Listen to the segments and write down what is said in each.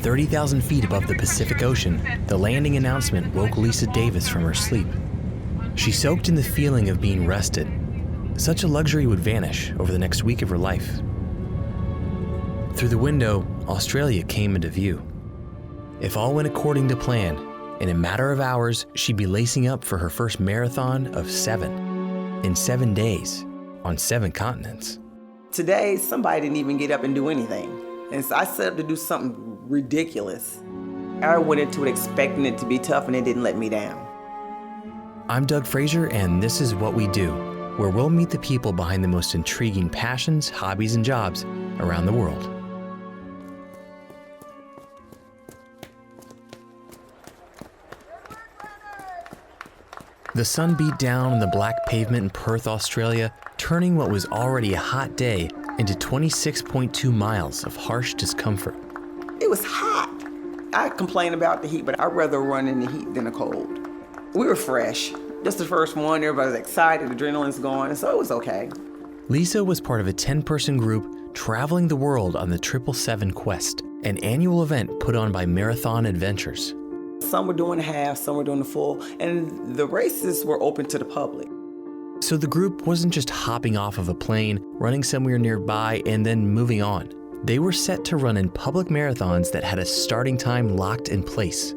30,000 feet above the Pacific Ocean, the landing announcement woke Lisa Davis from her sleep. She soaked in the feeling of being rested. Such a luxury would vanish over the next week of her life. Through the window, Australia came into view. If all went according to plan, in a matter of hours, she'd be lacing up for her first marathon of 7, in 7 days, on 7 continents. Today, somebody didn't even get up and do anything. And so I set up to do something ridiculous. I went into it expecting it to be tough, and it didn't let me down. I'm Doug Frazier, and this is What We Do, where we'll meet the people behind the most intriguing passions, hobbies, and jobs around the world. The sun beat down on the black pavement in Perth, Australia, turning what was already a hot day into 26.2 miles of harsh discomfort. It was hot. I complain about the heat, but I'd rather run in the heat than the cold. We were fresh. Just the first one, everybody was excited, adrenaline's going, and so it was okay. Lisa was part of a 10-person group traveling the world on the 777 Quest, an annual event put on by Marathon Adventures. Some were doing half, some were doing the full, and the races were open to the public. So the group wasn't just hopping off of a plane, running somewhere nearby, and then moving on. They were set to run in public marathons that had a starting time locked in place.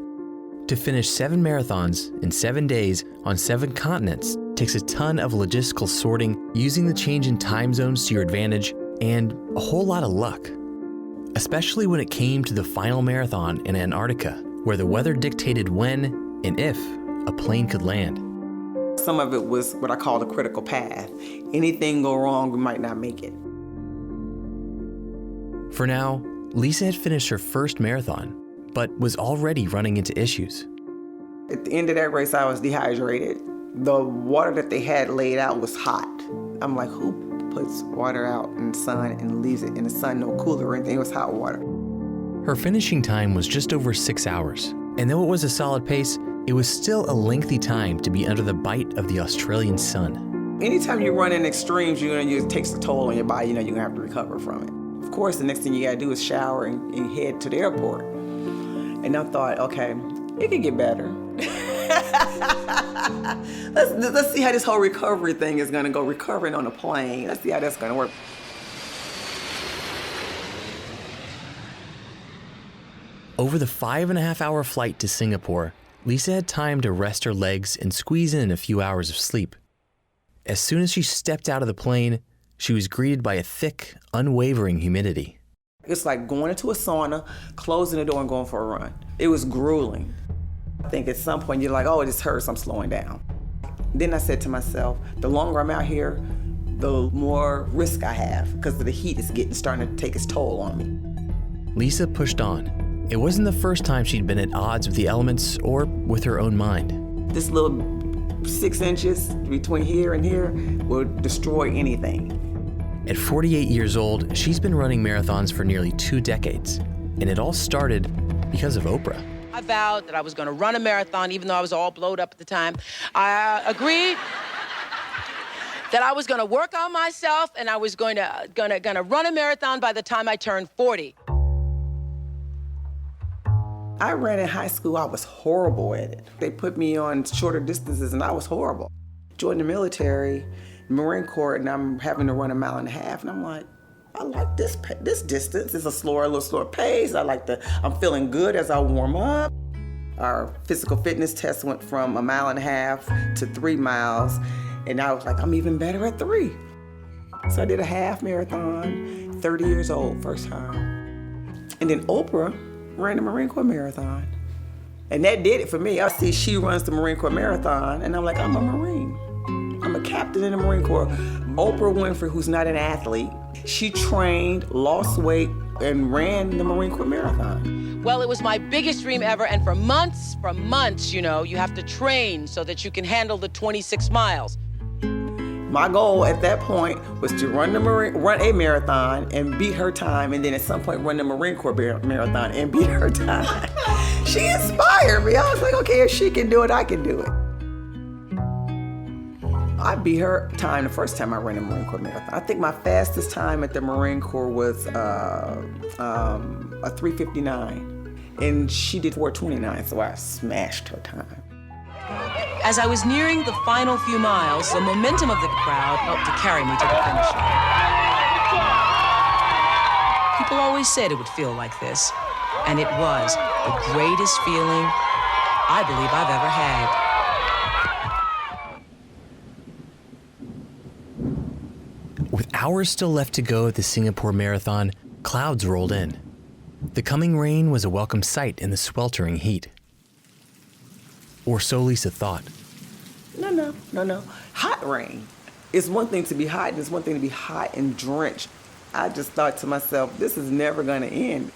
To finish 7 marathons in 7 days on 7 continents takes a ton of logistical sorting, using the change in time zones to your advantage, and a whole lot of luck. Especially when it came to the final marathon in Antarctica, where the weather dictated when and if a plane could land. Some of it was what I call the critical path. Anything go wrong, we might not make it. For now, Lisa had finished her first marathon, but was already running into issues. At the end of that race, I was dehydrated. The water that they had laid out was hot. I'm like, who puts water out in the sun and leaves it in the sun, no cooler or anything? It was hot water. Her finishing time was just over 6 hours, and though it was a solid pace, it was still a lengthy time to be under the bite of the Australian sun. Anytime you run in extremes, it takes a toll on your body, you're gonna have to recover from it. Of course, the next thing you gotta do is shower and head to the airport. And I thought, okay, it could get better. Let's see how this whole recovery thing is gonna go, recovering on a plane. Let's see how that's gonna work. Over the 5.5-hour flight to Singapore, Lisa had time to rest her legs and squeeze in a few hours of sleep. As soon as she stepped out of the plane, she was greeted by a thick, unwavering humidity. It's like going into a sauna, closing the door and going for a run. It was grueling. I think at some point you're like, oh, this hurts, I'm slowing down. Then I said to myself, the longer I'm out here, the more risk I have because the heat is starting to take its toll on me. Lisa pushed on. It wasn't the first time she'd been at odds with the elements or with her own mind. This little 6 inches between here and here will destroy anything. At 48 years old, she's been running marathons for nearly 2 decades, and it all started because of Oprah. I vowed that I was going to run a marathon, even though I was all blowed up at the time. I agreed that I was going to work on myself, and I was going to run a marathon by the time I turned 40. I ran in high school, I was horrible at it. They put me on shorter distances and I was horrible. Joined the military, Marine Corps, and I'm having to run 1.5 miles, and I'm like, I like this distance. It's a little slower pace. I'm feeling good as I warm up. Our physical fitness test went from 1.5 miles to 3 miles, and I was like, I'm even better at 3. So I did a half marathon, 30 years old, first time. And then Oprah ran the Marine Corps Marathon. And that did it for me. I see she runs the Marine Corps Marathon, and I'm like, I'm a Marine. I'm a captain in the Marine Corps. Oprah Winfrey, who's not an athlete, she trained, lost weight, and ran the Marine Corps Marathon. Well, it was my biggest dream ever, and for months, you have to train so that you can handle the 26 miles. My goal at that point was to run a marathon and beat her time, and then at some point run the Marine Corps Marathon and beat her time. She inspired me. I was like, okay, if she can do it, I can do it. I beat her time the first time I ran a Marine Corps marathon. I think my fastest time at the Marine Corps was a 3:59, and she did 4:29, so I smashed her time. As I was nearing the final few miles, the momentum of the crowd helped to carry me to the finish line. People always said it would feel like this, and it was the greatest feeling I believe I've ever had. With hours still left to go at the Singapore Marathon, clouds rolled in. The coming rain was a welcome sight in the sweltering heat. Or so Lisa thought. No. Hot rain. It's one thing to be hot, and it's one thing to be hot and drenched. I just thought to myself, this is never going to end.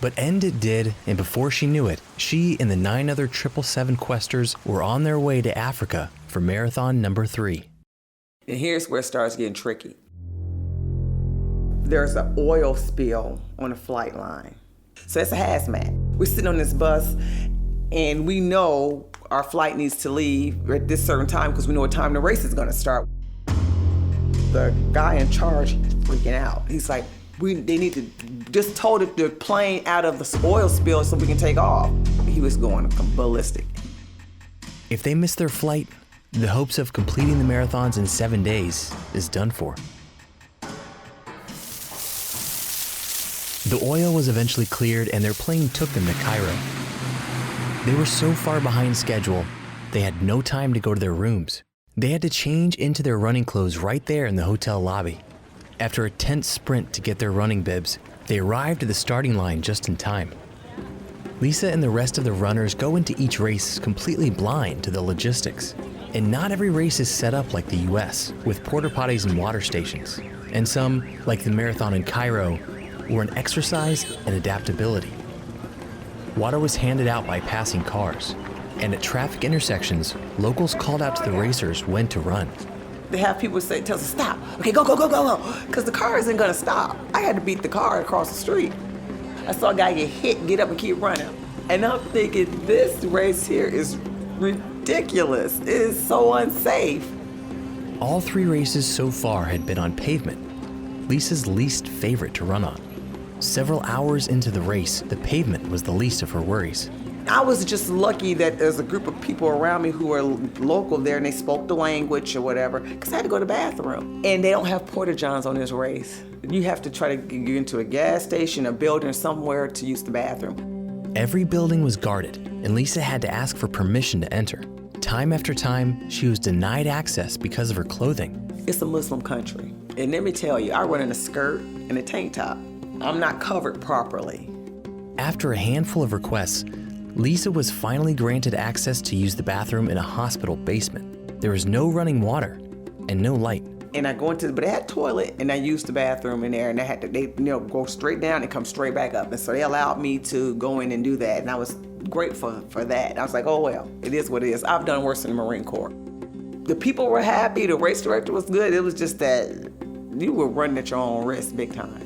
But end it did, and before she knew it, she and the 9 other 777 questers were on their way to Africa for marathon number 3. And here's where it starts getting tricky. There's an oil spill on the flight line. So it's a hazmat. We're sitting on this bus, and we know our flight needs to leave at this certain time because we know what time the race is going to start. The guy in charge is freaking out. He's like, they need to just tow the plane out of the oil spill so we can take off. He was going ballistic. If they miss their flight, the hopes of completing the marathons in 7 days is done for. The oil was eventually cleared and their plane took them to Cairo. They were so far behind schedule, they had no time to go to their rooms. They had to change into their running clothes right there in the hotel lobby. After a tense sprint to get their running bibs, they arrived at the starting line just in time. Lisa and the rest of the runners go into each race completely blind to the logistics. And not every race is set up like the US, with porta potties and water stations. And some, like the marathon in Cairo, were an exercise in adaptability. Water was handed out by passing cars, and at traffic intersections, locals called out to the racers when to run. They have people tell us, stop. Okay, go, because the car isn't gonna stop. I had to beat the car across the street. I saw a guy get hit, get up and keep running. And I'm thinking, this race here is ridiculous. It is so unsafe. All 3 races so far had been on pavement, Lisa's least favorite to run on. Several hours into the race, the pavement was the least of her worries. I was just lucky that there's a group of people around me who are local there and they spoke the language or whatever, because I had to go to the bathroom. And they don't have porta-johns on this race. You have to try to get into a gas station, a building, somewhere to use the bathroom. Every building was guarded, and Lisa had to ask for permission to enter. Time after time, she was denied access because of her clothing. It's a Muslim country. And let me tell you, I run in a skirt and a tank top. I'm not covered properly. After a handful of requests, Lisa was finally granted access to use the bathroom in a hospital basement. There was no running water and no light. And I go into, but they had a toilet, and I used the bathroom in there, and they go straight down and come straight back up. And so they allowed me to go in and do that, and I was grateful for that. And I was like, oh well, it is what it is. I've done worse in the Marine Corps. The people were happy, the race director was good. It was just that you were running at your own risk big time.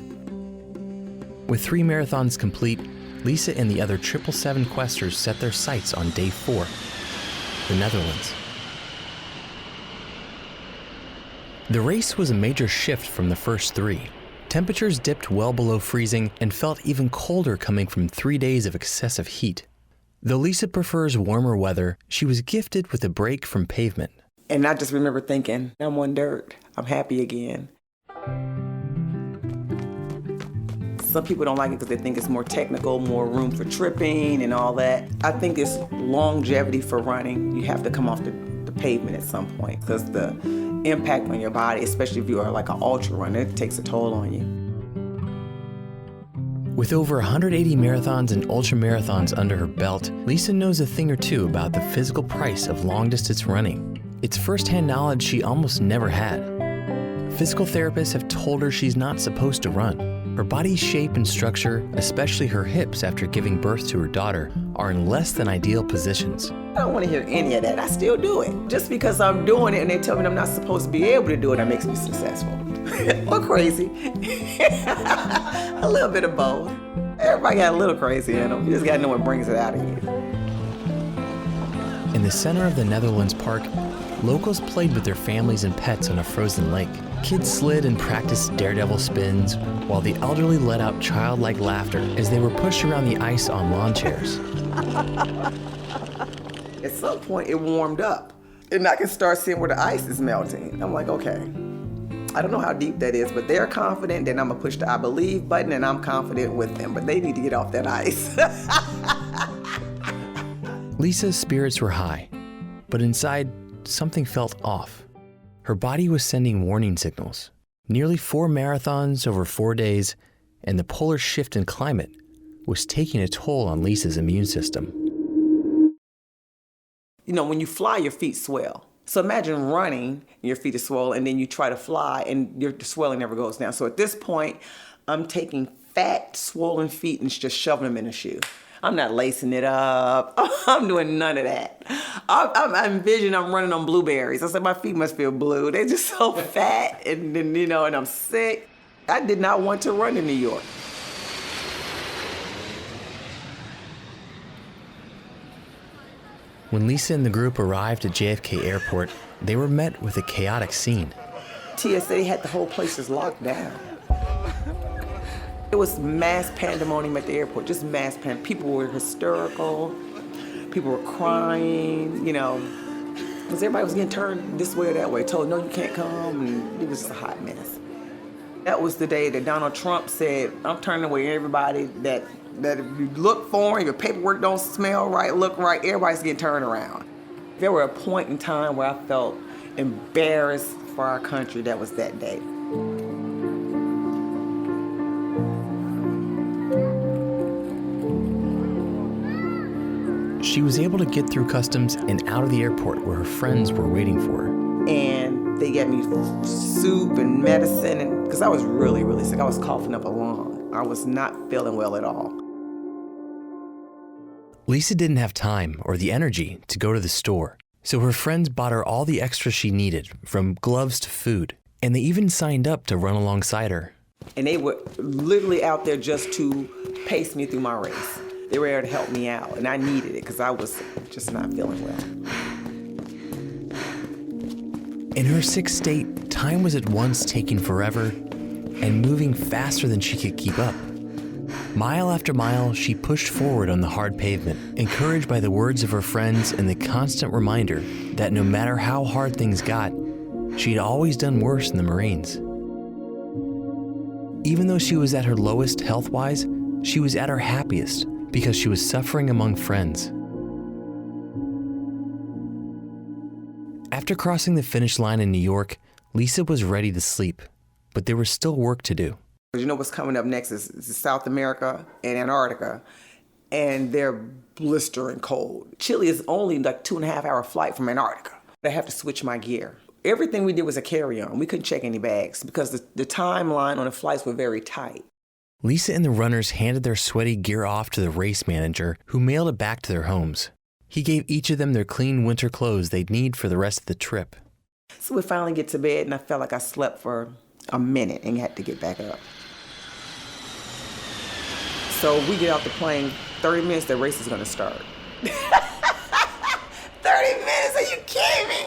With 3 marathons complete, Lisa and the other 777 questers set their sights on day 4, the Netherlands. The race was a major shift from the first 3. Temperatures dipped well below freezing and felt even colder coming from 3 days of excessive heat. Though Lisa prefers warmer weather, she was gifted with a break from pavement. And I just remember thinking, I'm on dirt. I'm happy again. Some people don't like it because they think it's more technical, more room for tripping and all that. I think it's longevity for running. You have to come off the pavement at some point because the impact on your body, especially if you are like an ultra runner, it takes a toll on you. With over 180 marathons and ultra marathons under her belt, Lisa knows a thing or two about the physical price of long-distance running. It's firsthand knowledge she almost never had. Physical therapists have told her she's not supposed to run. Her body's shape and structure, especially her hips after giving birth to her daughter, are in less than ideal positions. I don't want to hear any of that. I still do it. Just because I'm doing it and they tell me I'm not supposed to be able to do it, that makes me successful. Or crazy. A little bit of both. Everybody got a little crazy in them. You just got to know what brings it out of you. In the center of the Netherlands park, Locals played with their families and pets on a frozen lake. Kids slid and practiced daredevil spins, while the elderly let out childlike laughter as they were pushed around the ice on lawn chairs. At some point, it warmed up, and I can start seeing where the ice is melting. I'm like, okay. I don't know how deep that is, but they're confident that I'm gonna push the I believe button, and I'm confident with them, but they need to get off that ice. Lisa's spirits were high, but inside, something felt off. Her body was sending warning signals. Nearly 4 marathons over 4 days, and the polar shift in climate was taking a toll on Lisa's immune system. You know, when you fly, your feet swell. So imagine running, and your feet are swollen, and then you try to fly, and your swelling never goes down. So at this point, I'm taking fat, swollen feet and just shoving them in a shoe. I'm not lacing it up. I'm doing none of that. I envision I'm running on blueberries. I said, my feet must feel blue. They're just so fat, and then, you know, and I'm sick. I did not want to run in New York. When Lisa and the group arrived at JFK Airport, they were met with a chaotic scene. TSA had the whole place just locked down. It was mass pandemonium at the airport, just mass pandemonium. People were hysterical, people were crying, you know, because everybody was getting turned this way or that way, told, no, you can't come, and it was just a hot mess. That was the day that Donald Trump said, I'm turning away everybody that if you look foreign, your paperwork don't smell right, look right, everybody's getting turned around. There were a point in time where I felt embarrassed for our country. That was that day. She was able to get through customs and out of the airport where her friends were waiting for her. And they gave me soup and medicine, and because I was really, really sick. I was coughing up a lung. I was not feeling well at all. Lisa didn't have time or the energy to go to the store, so her friends bought her all the extras she needed, from gloves to food, and they even signed up to run alongside her. And they were literally out there just to pace me through my race. They were there to help me out, and I needed it because I was just not feeling well. In her sick state, time was at once taking forever and moving faster than she could keep up. Mile after mile, she pushed forward on the hard pavement, encouraged by the words of her friends and the constant reminder that no matter how hard things got, she'd always done worse in the Marines. Even though she was at her lowest health-wise, she was at her happiest because she was suffering among friends. After crossing the finish line in New York, Lisa was ready to sleep, but there was still work to do. You know what's coming up next is South America and Antarctica, and they're blistering cold. Chile is only like 2.5-hour flight from Antarctica. I have to switch my gear. Everything we did was a carry-on. We couldn't check any bags because the timeline on the flights were very tight. Lisa and the runners handed their sweaty gear off to the race manager, who mailed it back to their homes. He gave each of them their clean winter clothes they'd need for the rest of the trip. So we finally get to bed, and I felt like I slept for a minute and had to get back up. So we get off the plane, 30 minutes, the race is gonna start. 30 minutes, are you kidding me?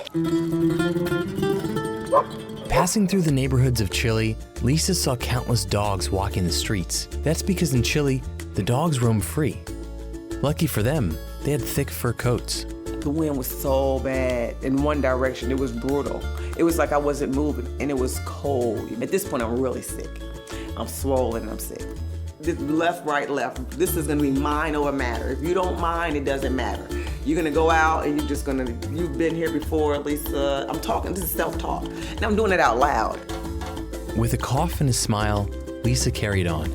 Passing through the neighborhoods of Chile, Lisa saw countless dogs walking the streets. That's because in Chile, the dogs roam free. Lucky for them, they had thick fur coats. The wind was so bad in one direction, it was brutal. It was like I wasn't moving, and it was cold. At this point, I'm really sick. I'm swollen and I'm sick. This left, right, left. This is gonna be mind over matter. If you don't mind, it doesn't matter. You're gonna go out and you've been here before, Lisa. I'm talking, this is self-talk. And I'm doing it out loud. With a cough and a smile, Lisa carried on.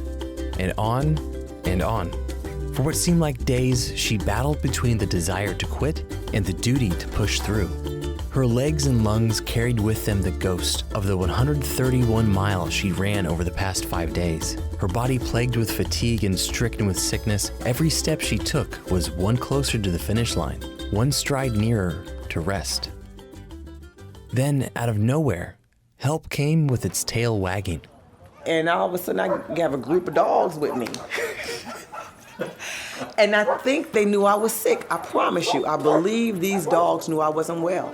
And on and on. For what seemed like days, she battled between the desire to quit and the duty to push through. Her legs and lungs carried with them the ghost of the 131 miles she ran over the past 5 days. Her body plagued with fatigue and stricken with sickness, every step she took was one closer to the finish line, one stride nearer to rest. Then, out of nowhere, help came with its tail wagging. And all of a sudden, I have a group of dogs with me. And I think they knew I was sick. I promise you, I believe these dogs knew I wasn't well.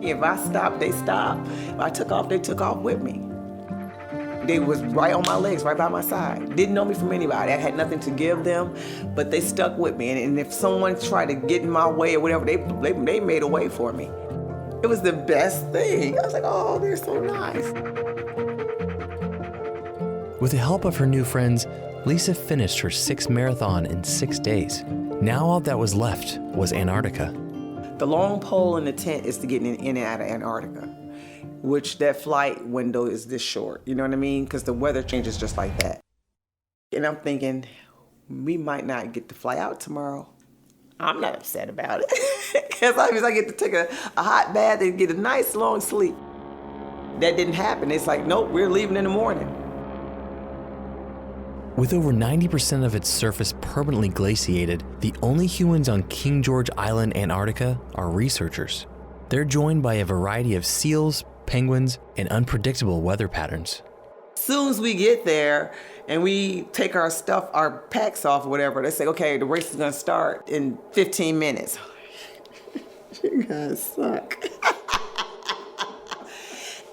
If I stopped, they stopped. If I took off, they took off with me. They was right on my legs, right by my side. Didn't know me from anybody. I had nothing to give them, but they stuck with me. And if someone tried to get in my way or whatever, they made a way for me. It was the best thing. I was like, oh, they're so nice. With the help of her new friends, Lisa finished her 6th marathon in 6 days. Now all that was left was Antarctica. The long pole in the tent is to get in and out of Antarctica, which that flight window is this short. You know what I mean? Because the weather changes just like that. And I'm thinking, we might not get to fly out tomorrow. I'm not upset about it. Because I get to take a hot bath and get a nice long sleep. That didn't happen. It's like, nope, we're leaving in the morning. With over 90% of its surface permanently glaciated, the only humans on King George Island, Antarctica, are researchers. They're joined by a variety of seals, penguins, and unpredictable weather patterns. As soon as we get there and we take our stuff, our packs off or whatever, they say, okay, the race is gonna start in 15 minutes. You guys suck.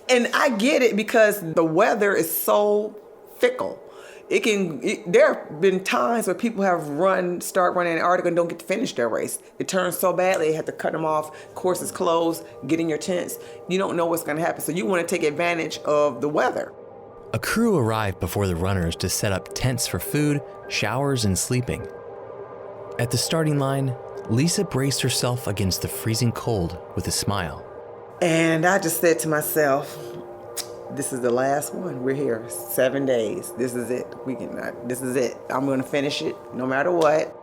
And I get it because the weather is so fickle. There have been times where people have start running Antarctica and don't get to finish their race. It turns so badly, they have to cut them off, courses closed, get in your tents. You don't know what's gonna happen, so you wanna take advantage of the weather. A crew arrived before the runners to set up tents for food, showers, and sleeping. At the starting line, Lisa braced herself against the freezing cold with a smile. And I just said to myself, this is the last one. We're here 7 days. This is it. This is it. I'm going to finish it no matter what.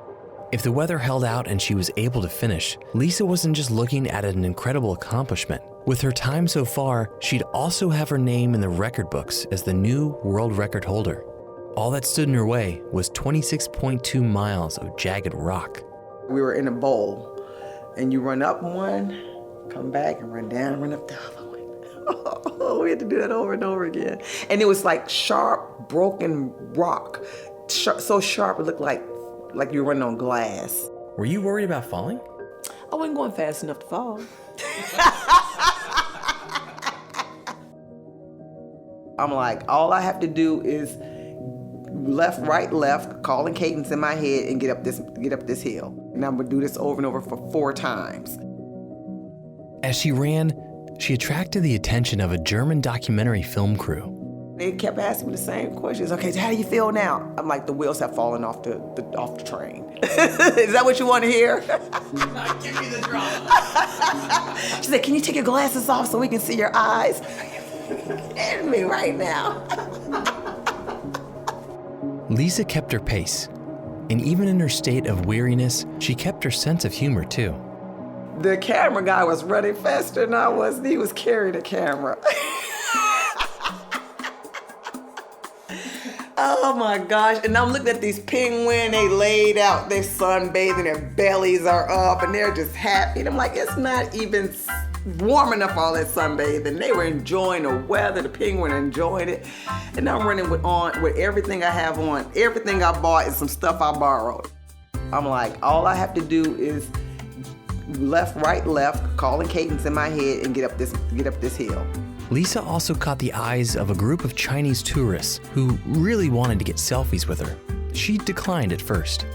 If the weather held out and she was able to finish, Lisa wasn't just looking at an incredible accomplishment. With her time so far, she'd also have her name in the record books as the new world record holder. All that stood in her way was 26.2 miles of jagged rock. We were in a bowl, and you run up one, come back and run down, run up the other one. Oh, we had to do that over and over again. And it was like sharp, broken rock. So sharp it looked like you were running on glass. Were you worried about falling? I wasn't going fast enough to fall. I'm like, all I have to do is left, right, left, calling cadence in my head and get up this hill. And I'm gonna do this over and over for 4 times. As she ran, she attracted the attention of a German documentary film crew. They kept asking me the same questions. Okay, so how do you feel now? I'm like, the wheels have fallen off the train. Is that what you want to hear? Give me the drama. She said, can you take your glasses off so we can see your eyes? Hit me right now. Lisa kept her pace, and even in her state of weariness, she kept her sense of humor too. The camera guy was running faster than I was. He was carrying the camera. Oh my gosh. And I'm looking at these penguins, they laid out, they're sunbathing, their bellies are up, and they're just happy. And I'm like, it's not even warm enough for all that sunbathing. They were enjoying the weather, the penguin enjoyed it. And I'm running with everything I have on, everything I bought and some stuff I borrowed. I'm like, all I have to do is left, right, left, calling cadence in my head and get up this hill. Lisa also caught the eyes of a group of Chinese tourists who really wanted to get selfies with her. She declined at first.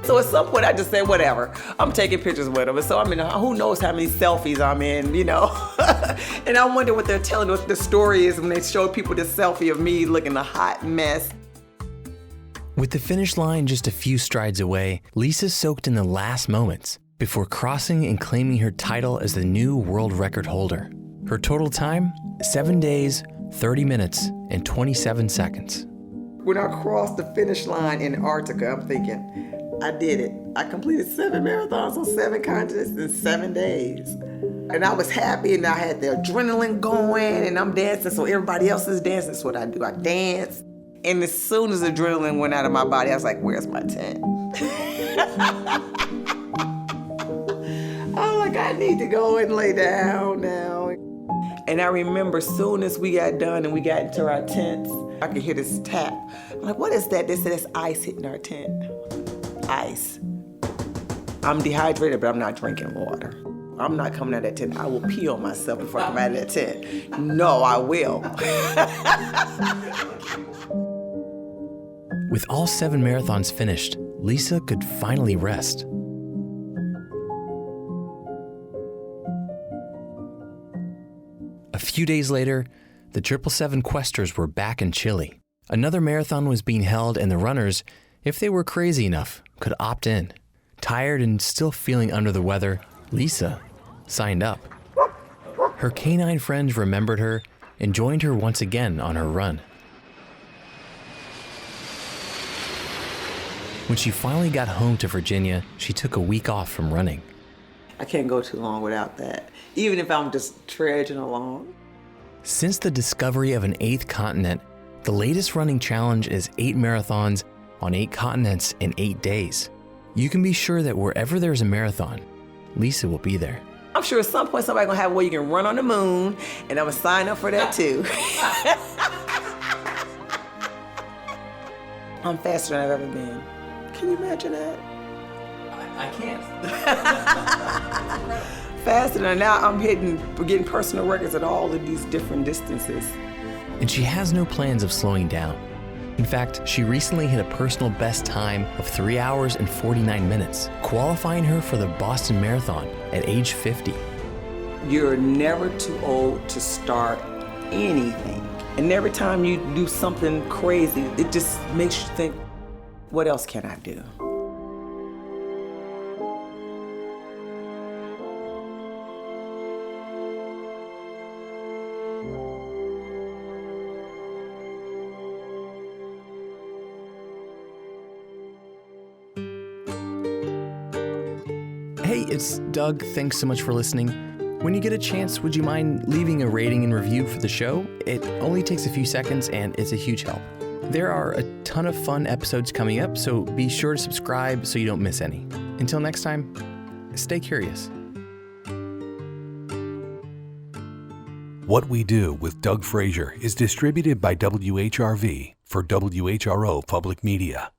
So at some point I just said, whatever, I'm taking pictures with them. And so I'm in, who knows how many selfies I'm in, you know? And I wonder what they're telling, what the story is when they show people this selfie of me looking a hot mess. With the finish line just a few strides away, Lisa soaked in the last moments before crossing and claiming her title as the new world record holder. Her total time, 7 days, 30 minutes, and 27 seconds. When I crossed the finish line in Antarctica, I'm thinking, I did it. I completed 7 marathons on 7 continents in 7 days. And I was happy and I had the adrenaline going and I'm dancing so everybody else is dancing. That's what I do, I dance. And as soon as adrenaline went out of my body, I was like, where's my tent? I'm like, I need to go and lay down now. And I remember soon as we got done and we got into our tents, I could hear this tap. I'm like, what is that? They said it's ice hitting our tent. Ice. I'm dehydrated, but I'm not drinking water. I'm not coming out of that tent. I will pee on myself before I come out of that tent. No, I will. With all 7 marathons finished, Lisa could finally rest. A few days later, the 777 Questers were back in Chile. Another marathon was being held, and the runners, if they were crazy enough, could opt in. Tired and still feeling under the weather, Lisa signed up. Her canine friends remembered her and joined her once again on her run. When she finally got home to Virginia, she took a week off from running. I can't go too long without that, even if I'm just trudging along. Since the discovery of an 8th continent, the latest running challenge is 8 marathons on 8 continents in 8 days. You can be sure that wherever there's a marathon, Lisa will be there. I'm sure at some point somebody's gonna have a way you can run on the moon, and I'm gonna sign up for that too. I'm faster than I've ever been. Can you imagine that? I can't. Faster than now, I'm getting personal records at all of these different distances. And she has no plans of slowing down. In fact, she recently hit a personal best time of 3 hours and 49 minutes, qualifying her for the Boston Marathon at age 50. You're never too old to start anything. And every time you do something crazy, it just makes you think, what else can I do? Hey, it's Doug. Thanks so much for listening. When you get a chance, would you mind leaving a rating and review for the show? It only takes a few seconds and it's a huge help. There are a ton of fun episodes coming up, so be sure to subscribe so you don't miss any. Until next time, stay curious. What We Do with Doug Frazier is distributed by WHRV for WHRO Public Media.